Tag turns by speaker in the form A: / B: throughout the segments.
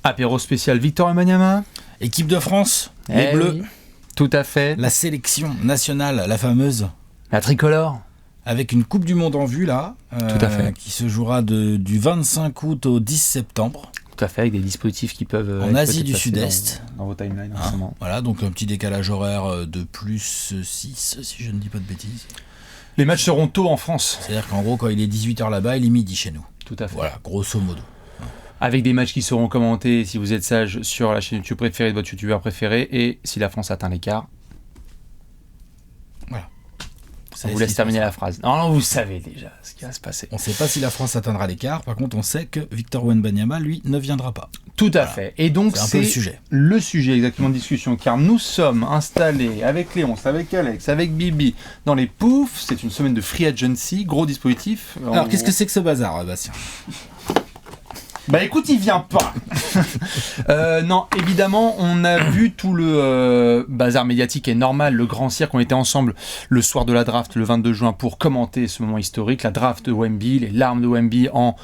A: Apéro spécial Victor Wembanyama.
B: Équipe de France, les Bleus.
A: Oui, tout à fait.
B: La sélection nationale, la fameuse.
A: La tricolore.
B: Avec une Coupe du Monde en vue, là.
A: Tout à fait.
B: Qui se jouera du 25 août au 10 septembre.
A: Tout à fait, avec des dispositifs qui peuvent...
B: en Asie du Sud-Est.
A: Dans vos timelines, forcément.
B: Voilà, donc un petit décalage horaire de plus 6, si je ne dis pas de bêtises.
A: Les matchs seront tôt en France.
B: C'est-à-dire qu'en gros, quand il est 18h là-bas, il est midi chez nous.
A: Tout à fait.
B: Voilà, grosso modo.
A: Avec des matchs qui seront commentés, si vous êtes sage, sur la chaîne YouTube préférée de votre youtubeur préféré, et si la France atteint l'écart.
B: Voilà.
A: On vous laisse terminer la phrase. Non, vous savez déjà ce qui va se passer.
B: On ne sait pas si la France atteindra l'écart, par contre on sait que Victor Wembanyama, lui, ne viendra pas.
A: Tout à fait. Et donc
B: c'est un peu le sujet.
A: Le sujet exactement de discussion, car nous sommes installés avec Léonce, avec Alex, avec Bibi, dans les poufs. C'est une semaine de free agency, gros dispositif.
B: Alors qu'est-ce que c'est que ce bazar, Bastien ?
A: Bah écoute, il vient pas. Non, évidemment, on a vu tout le bazar médiatique est normal, le grand cirque. On était ensemble le soir de la draft, le 22 juin, pour commenter ce moment historique, la draft de Wemby, les larmes de Wemby en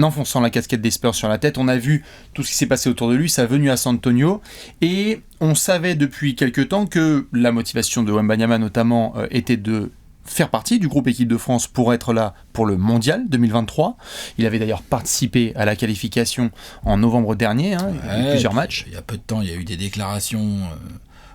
A: enfonçant la casquette des Spurs sur la tête. On a vu tout ce qui s'est passé autour de lui, sa venue à San Antonio, et on savait depuis quelques temps que la motivation de Wembanyama notamment était de faire partie du groupe équipe de France pour être là pour le mondial 2023. Il avait d'ailleurs participé à la qualification en novembre dernier, il y a eu plusieurs matchs.
B: Il y a peu de temps, il y a eu des déclarations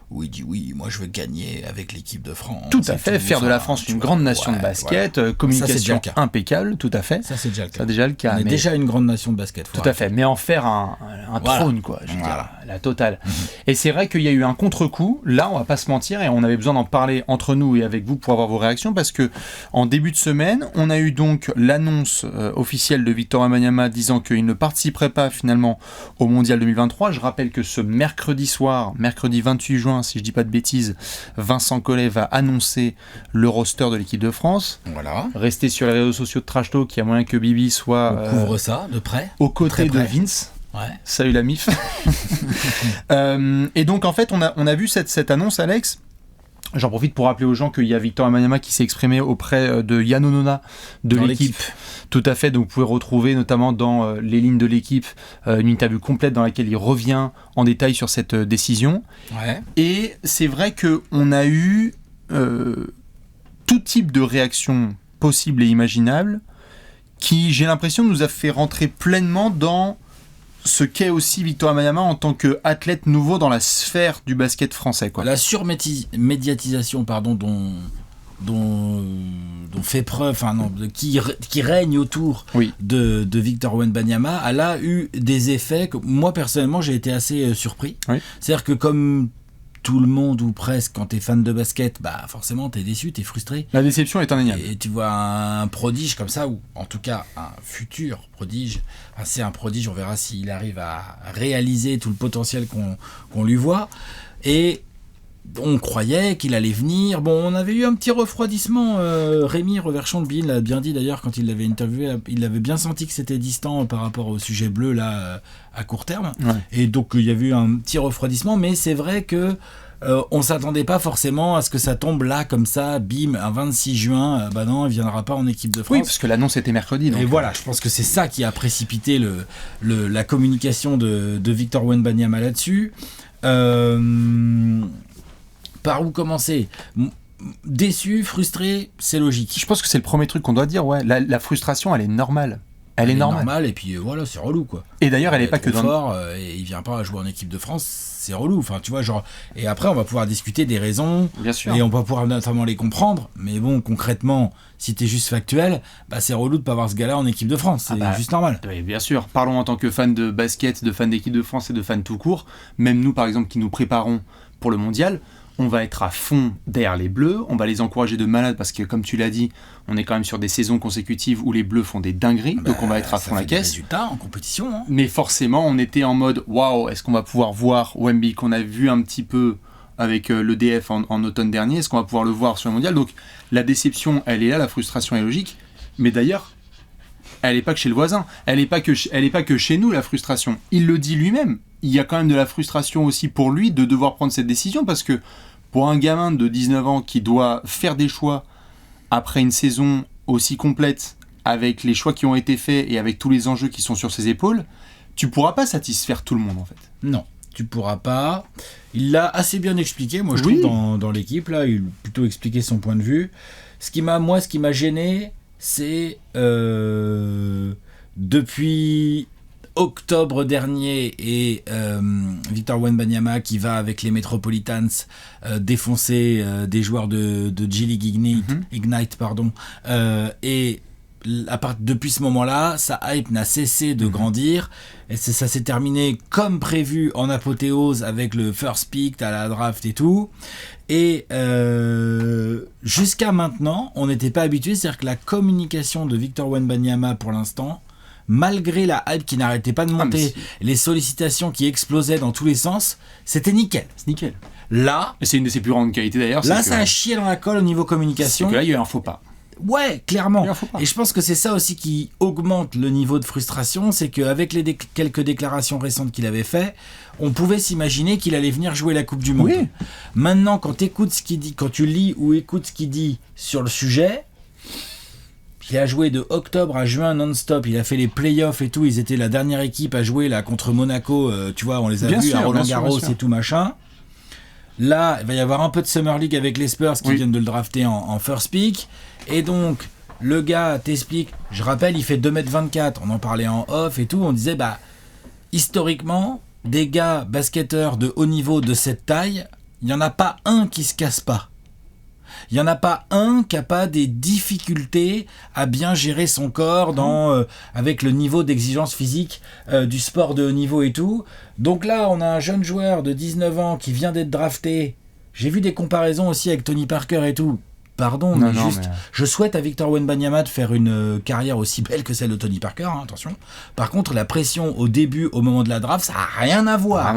B: où il dit oui, moi je veux gagner avec l'équipe de France.
A: Tout à fait, faire de la France une grande nation de basket, voilà. Communication impeccable, tout à fait.
B: Ça c'est déjà le cas.
A: Ça, déjà le cas.
B: On est déjà une grande nation de basket.
A: Tout à fait, mais en faire un trône, quoi, je veux dire, la totale. Et c'est vrai qu'il y a eu un contre-coup, là on va pas se mentir, et on avait besoin d'en parler entre nous et avec vous pour avoir vos réactions, parce que en début de semaine, on a eu donc l'annonce officielle de Victor Wembanyama disant qu'il ne participerait pas finalement au mondial 2023. Je rappelle que ce mercredi soir, mercredi 28 juin, si je dis pas de bêtises, Vincent Collet va annoncer le roster de l'équipe de France.
B: Voilà.
A: Restez sur les réseaux sociaux de Trash Talk, il y a moyen que Bibi soit...
B: On couvre ça de près.
A: Aux côtés de Vince.
B: Ouais.
A: Salut la MIF. Et donc en fait, on a vu cette annonce, Alex. J'en profite pour rappeler aux gens qu'il y a Victor Wembanyama qui s'est exprimé auprès de Yann Onona de l'équipe. Tout à fait, donc vous pouvez retrouver notamment dans les lignes de l'équipe une interview complète dans laquelle il revient en détail sur cette décision.
B: Ouais.
A: Et c'est vrai qu'on a eu tout type de réaction possible et imaginable qui, j'ai l'impression, nous a fait rentrer pleinement dans ce qu'est aussi Victor Wembanyama en tant qu'athlète nouveau dans la sphère du basket français, quoi.
B: La surmédiatisation, dont fait preuve, qui règne autour de Victor Wembanyama, elle a eu des effets que moi personnellement j'ai été assez surpris. Oui. C'est-à-dire que comme tout le monde ou presque, quand t'es fan de basket, bah forcément t'es déçu, t'es frustré.
A: La déception est indéniable.
B: Et tu vois un prodige comme ça, ou en tout cas un futur prodige, c'est un prodige, on verra s'il arrive à réaliser tout le potentiel qu'on lui voit. Et on croyait qu'il allait venir. Bon, on avait eu un petit refroidissement. Rémi Reverchon-Bill l'a bien dit d'ailleurs quand il l'avait interviewé. Il avait bien senti que c'était distant par rapport au sujet bleu là à court terme. Ouais. Et donc il y avait eu un petit refroidissement. Mais c'est vrai que on s'attendait pas forcément à ce que ça tombe là comme ça, bim, un 26 juin. Bah non, il viendra pas en équipe de France.
A: Oui, parce que l'annonce était mercredi. Donc.
B: Et voilà, je pense que c'est ça qui a précipité la communication de Victor Wembanyama là-dessus. Par où commencer ? Déçu, frustré, c'est logique.
A: Je pense que c'est le premier truc qu'on doit dire, ouais. La frustration, elle est normale. Elle est normale.
B: Et puis voilà, c'est relou, quoi.
A: Et d'ailleurs, elle est pas que dans...
B: fort, et il vient pas jouer en équipe de France, c'est relou. Enfin, tu vois, genre... Et après, on va pouvoir discuter des raisons.
A: Bien sûr.
B: Et on va pouvoir notamment les comprendre. Mais bon, concrètement, si t'es juste factuel, bah c'est relou de pas avoir ce gars-là en équipe de France. C'est juste normal.
A: Oui, bien sûr. Parlons en tant que fan de basket, de fan d'équipe de France et de fan tout court. Même nous, par exemple, qui nous préparons pour le mondial... On va être à fond derrière les Bleus, on va les encourager de malade parce que, comme tu l'as dit, on est quand même sur des saisons consécutives où les Bleus font des dingueries, donc on va être à fond la caisse.
B: Ça fait des résultats en compétition. Hein.
A: Mais forcément, on était en mode waouh, est-ce qu'on va pouvoir voir Wemby qu'on a vu un petit peu avec l'EDF en automne dernier, est-ce qu'on va pouvoir le voir sur le mondial ? Donc la déception, elle est là, la frustration est logique, mais d'ailleurs, elle n'est pas que chez le voisin, elle n'est pas que chez nous la frustration. Il le dit lui-même. Il y a quand même de la frustration aussi pour lui de devoir prendre cette décision parce que pour un gamin de 19 ans qui doit faire des choix après une saison aussi complète avec les choix qui ont été faits et avec tous les enjeux qui sont sur ses épaules, tu pourras pas satisfaire tout le monde en fait.
B: Non, tu pourras pas. Il l'a assez bien expliqué, moi je trouve, dans l'équipe, là, il a plutôt expliqué son point de vue. Ce qui m'a gêné, c'est depuis octobre dernier et Victor Wembanyama qui va avec les Metropolitans défoncer des joueurs de G-League Ignite et depuis ce moment-là, sa hype n'a cessé de grandir et ça s'est terminé comme prévu en apothéose avec le first pick à la draft et tout. Et jusqu'à maintenant, on n'était pas habitué, c'est-à-dire que la communication de Victor Wembanyama pour l'instant, malgré la hype qui n'arrêtait pas de monter, les sollicitations qui explosaient dans tous les sens, c'était nickel.
A: C'est nickel.
B: Là,
A: et c'est une de ses plus grandes qualités d'ailleurs.
B: Là, ça a chié dans la colle au niveau communication.
A: C'est que là, il y a eu un faux pas.
B: Ouais, clairement. Et je pense que c'est ça aussi qui augmente le niveau de frustration, c'est qu'avec les quelques déclarations récentes qu'il avait fait, on pouvait s'imaginer qu'il allait venir jouer la Coupe du Monde.
A: Oui.
B: Maintenant, quand tu lis ou écoutes ce qu'il dit sur le sujet, il a joué de octobre à juin non-stop, il a fait les playoffs et tout, ils étaient la dernière équipe à jouer là contre Monaco, tu vois, on les a vus à Roland-Garros et tout machin. Là, il va y avoir un peu de Summer League avec les Spurs qui viennent de le drafter en first pick. Et donc, le gars t'explique, je rappelle, il fait 2m24, on en parlait en off et tout, on disait, historiquement, des gars basketteurs de haut niveau de cette taille, il n'y en a pas un qui se casse pas. Il n'y en a pas un qui n'a pas des difficultés à bien gérer son corps avec le niveau d'exigence physique du sport de haut niveau et tout. Donc là, on a un jeune joueur de 19 ans qui vient d'être drafté. J'ai vu des comparaisons aussi avec Tony Parker et tout. Pardon, mais je souhaite à Victor Wembanyama de faire une carrière aussi belle que celle de Tony Parker, attention. Par contre, la pression au début, au moment de la draft, ça n'a rien à voir.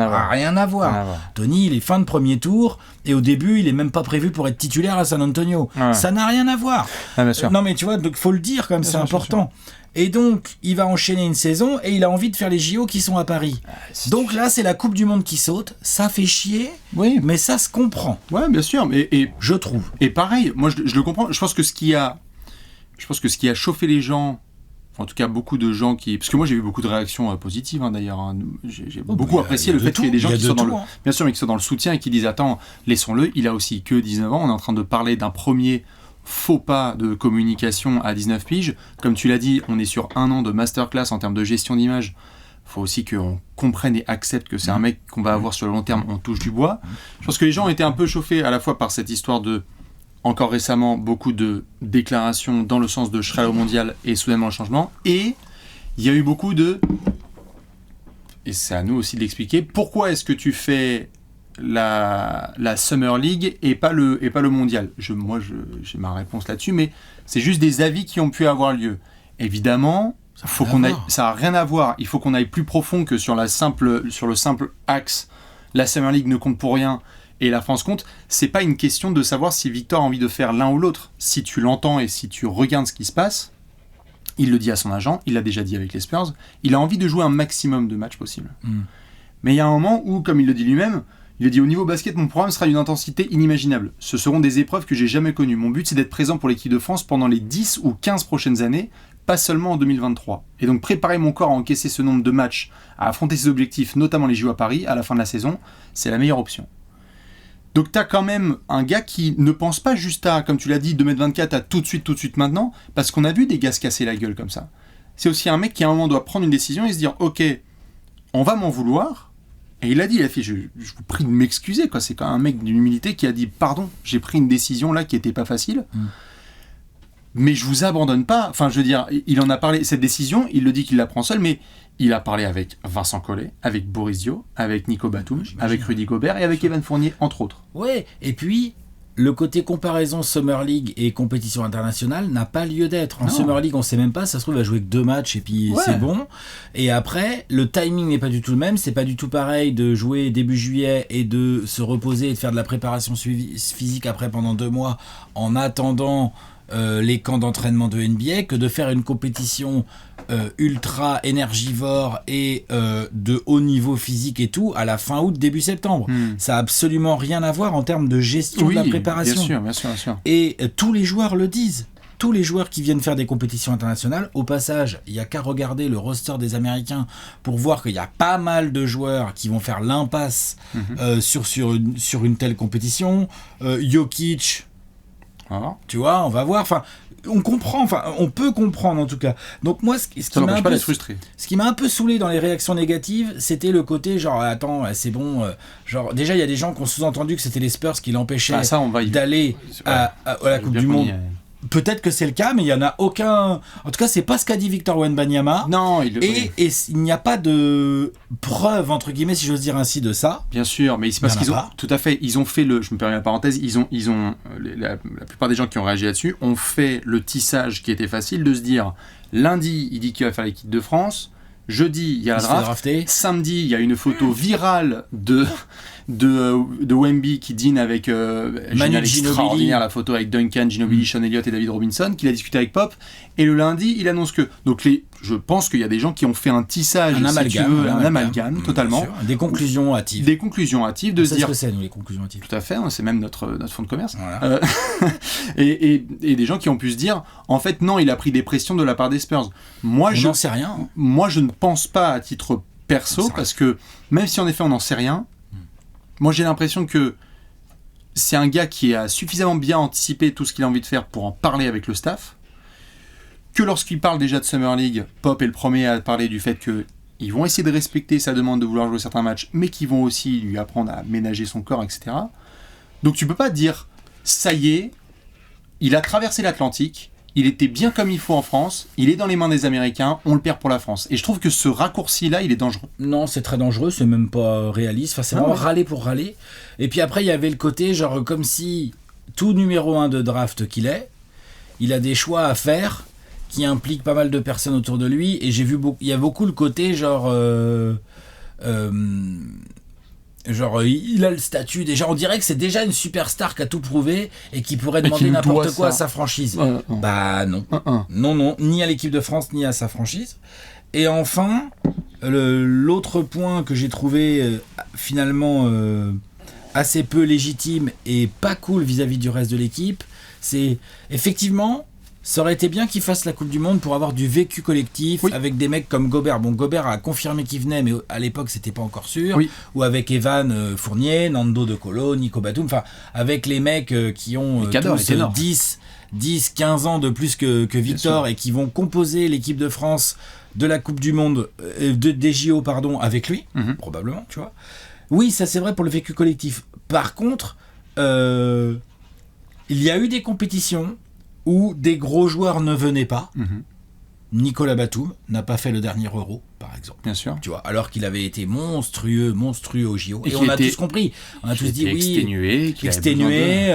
B: Tony, il est fin de premier tour, et au début, il est même pas prévu pour être titulaire à San Antonio. Ça n'a rien à voir.
A: Bien sûr.
B: Non, mais tu vois, donc faut le dire comme c'est important. Et donc, il va enchaîner une saison et il a envie de faire les JO qui sont à Paris. Donc là, c'est la Coupe du Monde qui saute. Ça fait chier, mais ça se comprend.
A: Ouais, bien sûr. Et
B: je trouve.
A: Et pareil, moi, je le comprends. Je pense que ce qui a chauffé les gens, en tout cas beaucoup de gens qui... Parce que moi, j'ai eu beaucoup de réactions positives, d'ailleurs. J'ai beaucoup apprécié le fait qu'il y ait des gens qui sont bien sûr, mais qui sont dans le soutien et qui disent « Attends, laissons-le, il a aussi que 19 ans. On est en train de parler d'un premier... faux pas de communication à 19 piges. Comme tu l'as dit, on est sur 1 an de masterclass en termes de gestion d'image. Il faut aussi qu'on comprenne et accepte que c'est un mec qu'on va avoir sur le long terme, on touche du bois. Je pense que les gens ont été un peu chauffés à la fois par cette histoire de, encore récemment, beaucoup de déclarations dans le sens de je serai au mondial et soudainement le changement. Et il y a eu beaucoup de... Et c'est à nous aussi de l'expliquer. Pourquoi est-ce que tu fais... la Summer League et pas le mondial. J'ai ma réponse là-dessus, mais c'est juste des avis qui ont pu avoir lieu. Évidemment, ça n'a rien à voir. Il faut qu'on aille plus profond que sur le simple axe. La Summer League ne compte pour rien et la France compte. C'est pas une question de savoir si Victor a envie de faire l'un ou l'autre. Si tu l'entends et si tu regardes ce qui se passe, il le dit à son agent, il l'a déjà dit avec les Spurs, il a envie de jouer un maximum de matchs possible. Mais il y a un moment où, comme il le dit lui-même, il a dit au niveau basket, mon programme sera d'une intensité inimaginable. Ce seront des épreuves que j'ai jamais connues. Mon but, c'est d'être présent pour l'équipe de France pendant les 10 ou 15 prochaines années, pas seulement en 2023. Et donc préparer mon corps à encaisser ce nombre de matchs, à affronter ses objectifs, notamment les JO à Paris, à la fin de la saison, c'est la meilleure option. Donc t'as quand même un gars qui ne pense pas juste à, comme tu l'as dit, 2m24 à tout de suite maintenant, parce qu'on a vu des gars se casser la gueule comme ça. C'est aussi un mec qui à un moment doit prendre une décision et se dire, ok, on va m'en vouloir. Et il a dit, je vous prie de m'excuser, quoi. C'est quand même un mec d'une humilité qui a dit, pardon, j'ai pris une décision là qui était pas facile, mais je vous abandonne pas. Enfin, je veux dire, il en a parlé, cette décision, il le dit qu'il la prend seul, mais il a parlé avec Vincent Collet, avec Boris Dio, avec Nico Batum, avec Rudy Gobert et avec Evan Fournier, entre autres.
B: Ouais, et puis... le côté comparaison Summer League et compétition internationale n'a pas lieu d'être. En Summer League, on sait même pas, ça se trouve, il va jouer que 2 matchs et puis c'est bon. Et après, le timing n'est pas du tout le même. C'est pas du tout pareil de jouer début juillet et de se reposer et de faire de la préparation physique après pendant 2 mois en attendant les camps d'entraînement de NBA que de faire une compétition ultra énergivore et de haut niveau physique et tout à la fin août, début septembre. Ça a absolument rien à voir en termes de gestion de la préparation.
A: Bien sûr.
B: Et tous les joueurs le disent. tous les joueurs qui viennent faire des compétitions internationales. Au passage, il n'y a qu'à regarder le roster des Américains pour voir qu'il y a pas mal de joueurs qui vont faire l'impasse sur une telle compétition. Jokic, tu vois, on va voir. Enfin, on comprend, on peut comprendre en tout cas. Donc moi, ce qui m'a un peu saoulé dans les réactions négatives, c'était le côté genre attends, c'est bon, genre déjà il y a des gens qui ont sous-entendu que c'était les Spurs qui l'empêchaient d'aller à la Coupe du Monde. Peut-être que c'est le cas, mais il n'y en a aucun. En tout cas, c'est pas ce qu'a dit Victor Wembanyama.
A: Non,
B: et il n'y a pas de preuve, entre guillemets, si j'ose dire ainsi, de ça.
A: Bien sûr, mais c'est parce qu'ils ont. Tout à fait, ils ont fait le. Je me permets la parenthèse, la plupart des gens qui ont réagi là-dessus ont fait le tissage qui était facile de se dire lundi, il dit qu'il va faire l'équipe de France. Jeudi, il y a la draft. Samedi, il y a une photo virale de Wemby qui dîne avec
B: Manu
A: extraordinaire, la photo avec Duncan, Ginobili, Sean Elliott et David Robinson, qu'il a discuté avec Pop. Et le lundi, il annonce que. Donc je pense qu'il y a des gens qui ont fait un tissage, un amalgame, totalement.
B: Des conclusions hâtives.
A: De se dire.
B: C'est ce que c'est, nous, les conclusions hâtives.
A: Tout à fait, c'est même notre fonds de commerce.
B: Voilà.
A: Et des gens qui ont pu se dire, en fait, non, il a pris des pressions de la part des Spurs.
B: On n'en sait rien.
A: Moi, je ne pense pas à titre perso, parce que même si en effet on n'en sait rien, moi j'ai l'impression que c'est un gars qui a suffisamment bien anticipé tout ce qu'il a envie de faire pour en parler avec le staff, que lorsqu'il parle déjà de Summer League, Pop est le premier à parler du fait qu'ils vont essayer de respecter sa demande de vouloir jouer certains matchs, mais qu'ils vont aussi lui apprendre à ménager son corps, etc. Donc tu peux pas dire, ça y est, il a traversé l'Atlantique, il était bien comme il faut en France, il est dans les mains des Américains, on le perd pour la France. Et je trouve que ce raccourci-là, il est dangereux.
B: Non, c'est très dangereux, c'est même pas réaliste. Enfin, c'est vraiment râler pour râler. Et puis après, il y avait le côté, genre, comme si tout numéro 1 de draft qu'il est, il a des choix à faire qui impliquent pas mal de personnes autour de lui. Et j'ai vu il y a beaucoup le côté, genre... il a le statut déjà, on dirait que c'est déjà une superstar qui a tout prouvé et qui pourrait demander n'importe quoi à sa franchise. Bah non. Non, ni à l'équipe de France ni à sa franchise. Et enfin, l'autre point que j'ai trouvé finalement assez peu légitime et pas cool vis-à-vis du reste de l'équipe, c'est effectivement... Ça aurait été bien qu'il fasse la Coupe du Monde pour avoir du vécu collectif avec des mecs comme Gobert. Bon, Gobert a confirmé qu'il venait, mais à l'époque, c'était pas encore sûr. Ou avec Evan Fournier, Nando De Colo, Nico Batum. Enfin, avec les mecs qui ont tous 10, 15 ans de plus que Victor et qui vont composer l'équipe de France de la Coupe du Monde, des JO, pardon, avec lui, probablement, tu vois. Oui, ça c'est vrai pour le vécu collectif. Par contre, il y a eu des compétitions où des gros joueurs ne venaient pas. Nicolas Batum n'a pas fait le dernier Euro, par exemple.
A: Bien sûr.
B: Tu vois, alors qu'il avait été monstrueux au JO. Et on a tous compris. On a tous dit oui. Exténué,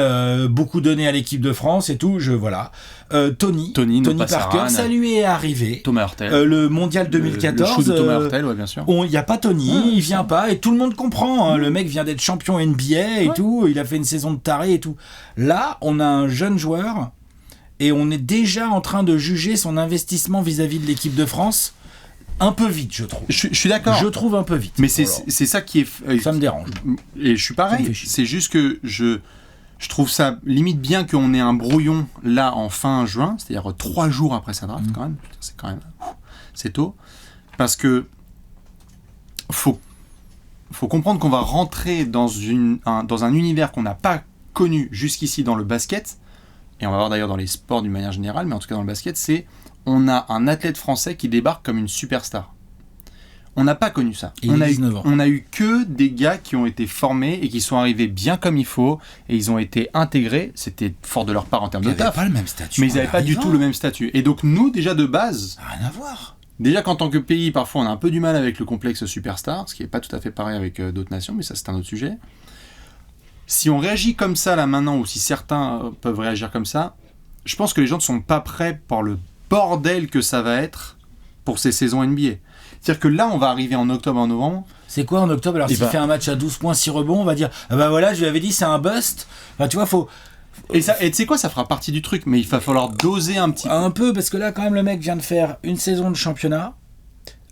B: beaucoup donné à l'équipe de France et tout. Voilà. Tony Parker, ça lui est arrivé.
A: Thomas Hurtel.
B: Le mondial 2014.
A: Le shoot de Thomas Hurtel, bien sûr.
B: Il n'y a pas Tony, il vient pas. Et tout le monde comprend. Le mec vient d'être champion NBA et tout. Il a fait une saison de taré et tout. Là, on a un jeune joueur. Et on est déjà en train de juger son investissement vis-à-vis de l'équipe de France un peu vite, je trouve.
A: Je suis d'accord.
B: Je trouve un peu vite.
A: Mais c'est ça qui est...
B: Ça me dérange.
A: Et je suis pareil. C'est juste que je trouve ça limite bien qu'on ait un brouillon là en fin juin, c'est-à-dire 3 jours après sa draft quand même. C'est quand même... C'est tôt. Parce que faut comprendre qu'on va rentrer dans un univers qu'on n'a pas connu jusqu'ici dans le basket. Et on va voir d'ailleurs dans les sports d'une manière générale, mais en tout cas dans le basket, on a un athlète français qui débarque comme une superstar. On n'a pas connu ça. On a eu que des gars qui ont été formés et qui sont arrivés bien comme il faut, et ils ont été intégrés. C'était fort de leur part en termes de taf.
B: Ils n'avaient pas le même statut.
A: Mais ils n'avaient pas du tout le même statut. Et donc nous, déjà de base...
B: Rien à voir.
A: Déjà qu'en tant que pays, parfois on a un peu du mal avec le complexe superstar, ce qui n'est pas tout à fait pareil avec d'autres nations, mais ça c'est un autre sujet. Si on réagit comme ça là maintenant, ou si certains peuvent réagir comme ça, je pense que les gens ne sont pas prêts pour le bordel que ça va être pour ces saisons NBA. C'est-à-dire que là, on va arriver en octobre, en novembre.
B: C'est quoi en octobre? Alors s'il fait un match à 12 points, 6 rebonds, on va dire ah bah voilà, je lui avais dit c'est un bust. Enfin, tu vois,
A: Et tu sais quoi, ça fera partie du truc, mais il va falloir doser un petit peu.
B: Un peu, parce que là, quand même, le mec vient de faire une saison de championnat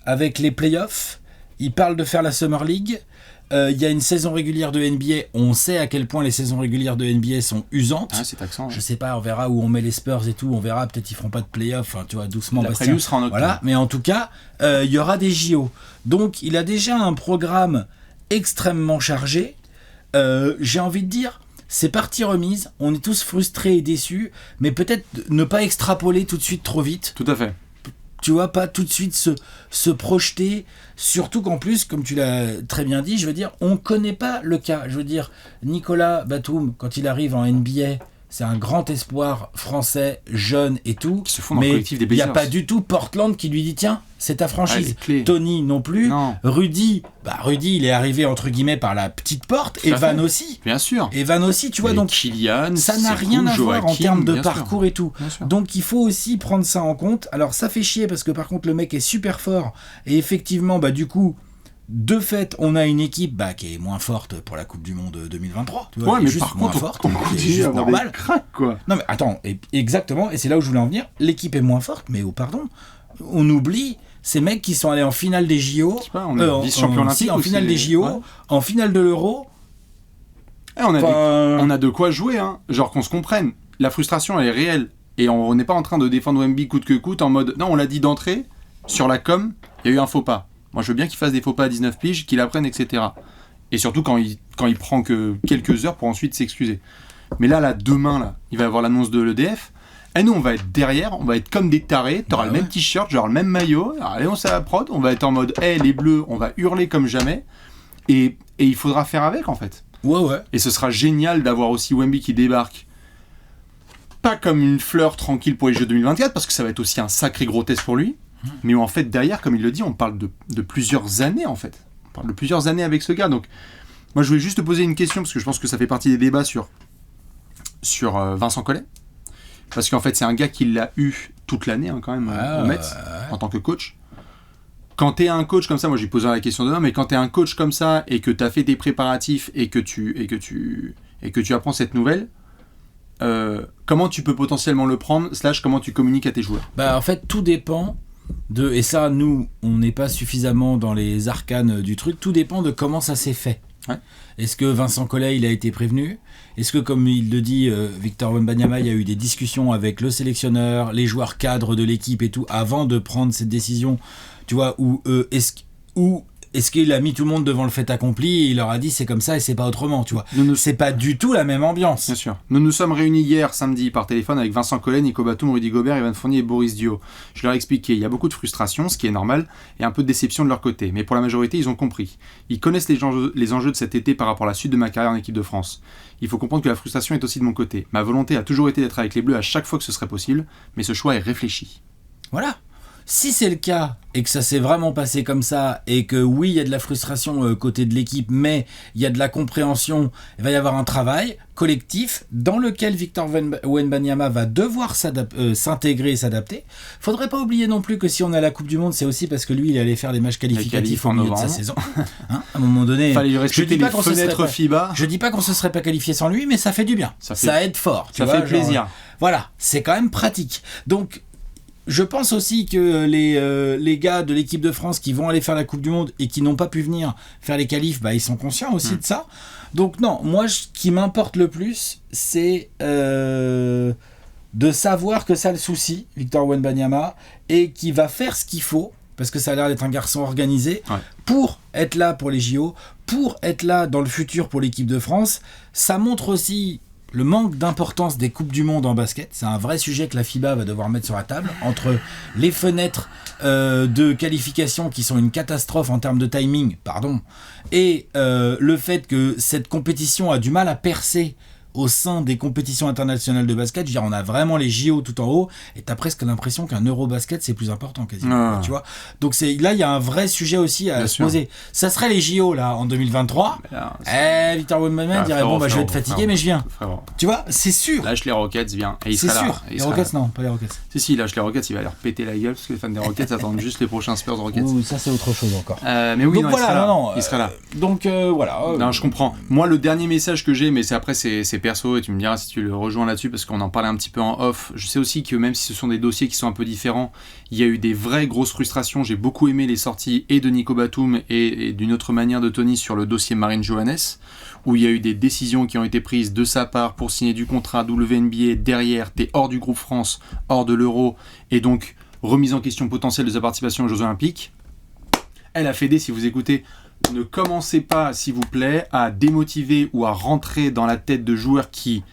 B: avec les playoffs. Il parle de faire la Summer League. Il y a une saison régulière de NBA. On sait à quel point les saisons régulières de NBA sont usantes.
A: Ah, c'est taxant.
B: Je sais pas, on verra où on met les Spurs et tout. On verra, peut-être ils feront pas de playoff. Enfin, tu vois, doucement.
A: La preview sera en octobre.
B: Voilà, mais en tout cas, il y aura des JO. Donc, il a déjà un programme extrêmement chargé. J'ai envie de dire, c'est partie remise. On est tous frustrés et déçus, mais peut-être ne pas extrapoler tout de suite trop vite.
A: Tout à fait.
B: Tu vois, pas tout de suite se projeter, surtout qu'en plus, comme tu l'as très bien dit, je veux dire, on connaît pas le cas. Je veux dire, Nicolas Batum, quand il arrive en NBA, c'est un grand espoir français, jeune et tout.
A: Qui se font dans le collectif des
B: il n'y a
A: Blazers.
B: pas du tout Portland qui lui dit tiens, c'est ta franchise.
A: Ah, les clés.
B: Tony non plus.
A: Non.
B: Rudy, il est arrivé entre guillemets par la petite porte.
A: Tout à
B: Evan
A: fait.
B: aussi.
A: Bien sûr.
B: Evan aussi, tu vois,
A: Et
B: donc
A: Kylian,
B: ça n'a
A: Sekou,
B: rien à voir en
A: Joachim,
B: termes de
A: bien sûr.
B: parcours et tout.
A: Bien sûr.
B: Donc il faut aussi prendre ça en compte. Alors ça fait chier parce que par contre le mec est super fort et effectivement du coup de fait on a une équipe qui est moins forte pour la Coupe du Monde 2023. Tu vois,
A: Ouais,
B: elle est
A: mais
B: juste
A: par
B: moins
A: contre,
B: forte,
A: on
B: c'est
A: continue
B: juste
A: à avoir
B: normal.
A: des cracks, quoi.
B: Non mais attends, exactement, et c'est là où je voulais en venir. L'équipe est moins forte, mais pardon, on oublie ces mecs qui sont allés en finale des JO.
A: Je sais pas, on a vice-champion olympique
B: en
A: aussi,
B: finale des JO,
A: ouais.
B: en finale de l'Euro.
A: On a de quoi jouer, hein. Genre qu'on se comprenne. La frustration, elle est réelle. Et on n'est pas en train de défendre Wemby coûte que coûte en mode non, on l'a dit d'entrée, sur la com, il y a eu un faux pas. Moi, je veux bien qu'il fasse des faux pas à 19 piges, qu'il apprenne, etc. Et surtout quand il prend que quelques heures pour ensuite s'excuser. Mais là, demain, il va y avoir l'annonce de l'EDF. Et nous, on va être derrière, on va être comme des tarés. T'auras le même t-shirt, genre le même maillot. Alors, allez, on s'est à la prod, on va être en mode les bleus, on va hurler comme jamais. Et il faudra faire avec, en fait.
B: Ouais.
A: Et ce sera génial d'avoir aussi Wemby qui débarque. Pas comme une fleur tranquille pour les Jeux 2024, parce que ça va être aussi un sacré gros test pour lui. Mais en fait, derrière, comme il le dit, on parle de plusieurs années, en fait. On parle de plusieurs années avec ce gars. Donc, moi, je voulais juste te poser une question, parce que je pense que ça fait partie des débats sur Vincent Collet. Parce qu'en fait, c'est un gars qui l'a eu toute l'année, quand même, au Mets, en tant que coach. Quand t'es un coach comme ça, moi, je lui poserai la question demain, mais quand t'es un coach comme ça, et que t'as fait tes préparatifs, et que tu apprends cette nouvelle, comment tu peux potentiellement le prendre, / comment tu communiques à tes joueurs?
B: En fait, tout dépend et ça, nous, on n'est pas suffisamment dans les arcanes du truc, tout dépend de comment ça s'est fait.
A: Ouais.
B: Est-ce que Vincent Collet, il a été prévenu? Est-ce que, comme il le dit, Victor Wembanyama, il y a eu des discussions avec le sélectionneur, les joueurs cadres de l'équipe et tout, avant de prendre cette décision, tu vois, est-ce qu'il a mis tout le monde devant le fait accompli et il leur a dit c'est comme ça et c'est pas autrement, tu vois. C'est pas du tout la même ambiance.
A: Bien sûr. Nous nous sommes réunis hier, samedi, par téléphone avec Vincent Collet, Nico Batum, Rudy Gobert, Evan Fournier et Boris Dio. Je leur ai expliqué, il y a beaucoup de frustration, ce qui est normal, et un peu de déception de leur côté. Mais pour la majorité, ils ont compris. Ils connaissent les enjeux de cet été par rapport à la suite de ma carrière en équipe de France. Il faut comprendre que la frustration est aussi de mon côté. Ma volonté a toujours été d'être avec les Bleus à chaque fois que ce serait possible, mais ce choix est réfléchi.
B: Voilà. Si c'est le cas et que ça s'est vraiment passé comme ça et que oui, il y a de la frustration côté de l'équipe, mais il y a de la compréhension, il va y avoir un travail collectif dans lequel Victor Wembanyama va devoir s'intégrer et s'adapter. Faudrait pas oublier non plus que si on a la Coupe du Monde, c'est aussi parce que lui, il allait faire des matchs qualificatifs
A: en
B: au milieu de sa saison. À un moment donné,
A: fallait lui respecter les fenêtres FIBA.
B: Je dis pas qu'on se serait pas qualifié sans lui, mais ça fait du bien. Ça aide fort.
A: Ça fait plaisir.
B: Voilà, c'est quand même pratique. Donc, je pense aussi que les gars de l'équipe de France qui vont aller faire la Coupe du Monde et qui n'ont pas pu venir faire les qualifs, ils sont conscients aussi de ça. Donc non, moi, ce qui m'importe le plus, c'est de savoir que ça le soucie, Victor Wembanyama, et qui va faire ce qu'il faut, parce que ça a l'air d'être un garçon organisé, pour être là pour les JO, pour être là dans le futur pour l'équipe de France. Ça montre aussi le manque d'importance des Coupes du Monde en basket. C'est un vrai sujet que la FIBA va devoir mettre sur la table, entre les fenêtres de qualification qui sont une catastrophe en termes de timing, et le fait que cette compétition a du mal à percer au sein des compétitions internationales de basket. Je veux dire, on a vraiment les JO tout en haut et t'as presque l'impression qu'un Eurobasket c'est plus important quasiment, tu vois. Donc là il y a un vrai sujet aussi à se poser. Ça serait les JO là en 2023. Victor Wembanyama dirait je vais être fatigué mais je viens. Tu vois, c'est sûr.
A: Lâche les Rockets, viens. Et il
B: c'est
A: sera
B: sûr.
A: Là.
B: Les Rockets non, pas les Rockets.
A: Si, lâche les Rockets, il va leur péter la gueule parce que les fans des Rockets attendent juste les prochains Spurs Rockets.
B: Ça c'est autre chose encore.
A: Mais oui,
B: donc,
A: il sera là.
B: Donc voilà.
A: Non, je comprends. Moi le dernier message que j'ai, mais c'est perso, et tu me diras si tu le rejoins là-dessus, parce qu'on en parlait un petit peu en off. Je sais aussi que même si ce sont des dossiers qui sont un peu différents, il y a eu des vraies grosses frustrations. J'ai beaucoup aimé les sorties et de Nico Batum et d'une autre manière de Tony sur le dossier Marine Johannes, où il y a eu des décisions qui ont été prises de sa part pour signer du contrat WNBA. Derrière, t'es hors du groupe France, hors de l'Euro, et donc remise en question potentielle de sa participation aux Jeux Olympiques. Elle a Fédé, si vous écoutez, ne commencez pas, s'il vous plaît, à démotiver ou à rentrer dans la tête de joueurs qui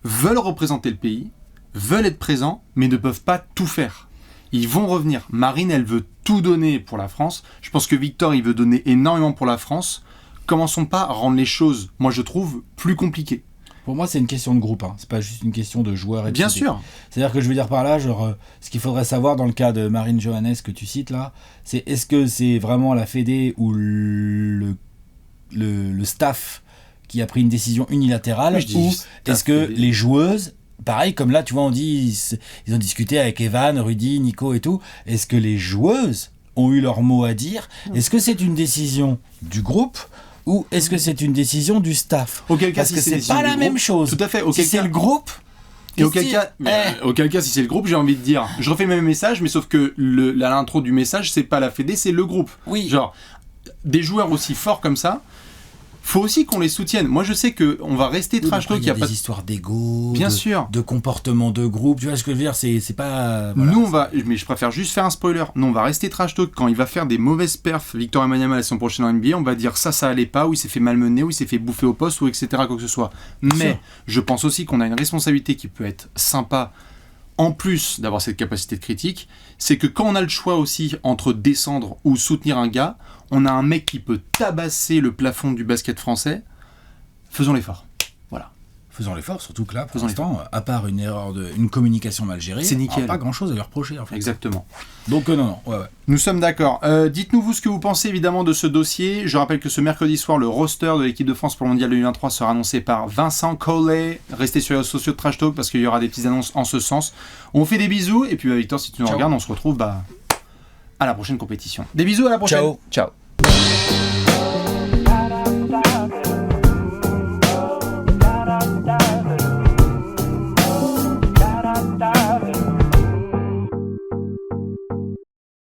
A: veulent représenter le pays, veulent être présents, mais ne peuvent pas tout faire. Ils vont revenir. Marine, elle veut tout donner pour la France. Je pense que Victor, il veut donner énormément pour la France. Commençons pas à rendre les choses, moi je trouve, plus compliquées.
B: Pour moi, c'est une question de groupe, hein. C'est pas juste une question de joueurs.
A: Bien sûr.
B: C'est-à-dire que je veux dire par là, genre, ce qu'il faudrait savoir dans le cas de Marine Johannes que tu cites là, c'est est-ce que c'est vraiment la Fédé ou le staff qui a pris une décision unilatérale, ou est-ce que les joueuses, pareil, comme là, tu vois, on dit, ils ont discuté avec Evan, Rudy, Nico et tout, est-ce que les joueuses ont eu leur mot à dire? Est-ce que c'est une décision du groupe? Ou est-ce que c'est une décision du staff?
A: Auquel cas,
B: parce
A: si
B: que c'est pas la même chose.
A: Tout à fait.
B: Si c'est le groupe.
A: Et auquel cas, si c'est le groupe, j'ai envie de dire, je refais le même message, mais sauf que l'intro du message, c'est pas la Fédé, c'est le groupe.
B: Oui.
A: Genre, des joueurs aussi forts comme ça, faut aussi qu'on les soutienne. Moi, je sais que on va rester trash talk.
B: Il y a des histoires d'ego,
A: bien sûr,
B: de comportement de groupe. Tu vois ce que je veux dire? C'est pas. Voilà,
A: nous, mais je préfère juste faire un spoiler. Nous, on va rester trash talk quand il va faire des mauvaises perfs. Victor Wembanyama la saison prochaine en NBA, on va dire ça allait pas, ou il s'est fait malmener, ou il s'est fait bouffer au poste, ou etc. Quoi que ce soit. Mais je pense aussi qu'on a une responsabilité qui peut être sympa. En plus d'avoir cette capacité de critique, c'est que quand on a le choix aussi entre descendre ou soutenir un gars, on a un mec qui peut tabasser le plafond du basket français. Faisons l'effort. Voilà.
B: Faisons l'effort, surtout que là, pour l'instant, à part une erreur une communication mal gérée,
A: c'est nickel.
B: Pas grand-chose à lui reprocher en fait.
A: Exactement.
B: Donc non. Ouais.
A: Nous sommes d'accord. Dites-nous vous ce que vous pensez évidemment de ce dossier. Je rappelle que ce mercredi soir, le roster de l'équipe de France pour le Mondial 2023 sera annoncé par Vincent Collet. Restez sur les réseaux sociaux de Trash Talk parce qu'il y aura des petites annonces en ce sens. On fait des bisous et puis Victor, si tu nous regardes, on se retrouve à la prochaine compétition. Des bisous, à la prochaine.
B: Ciao.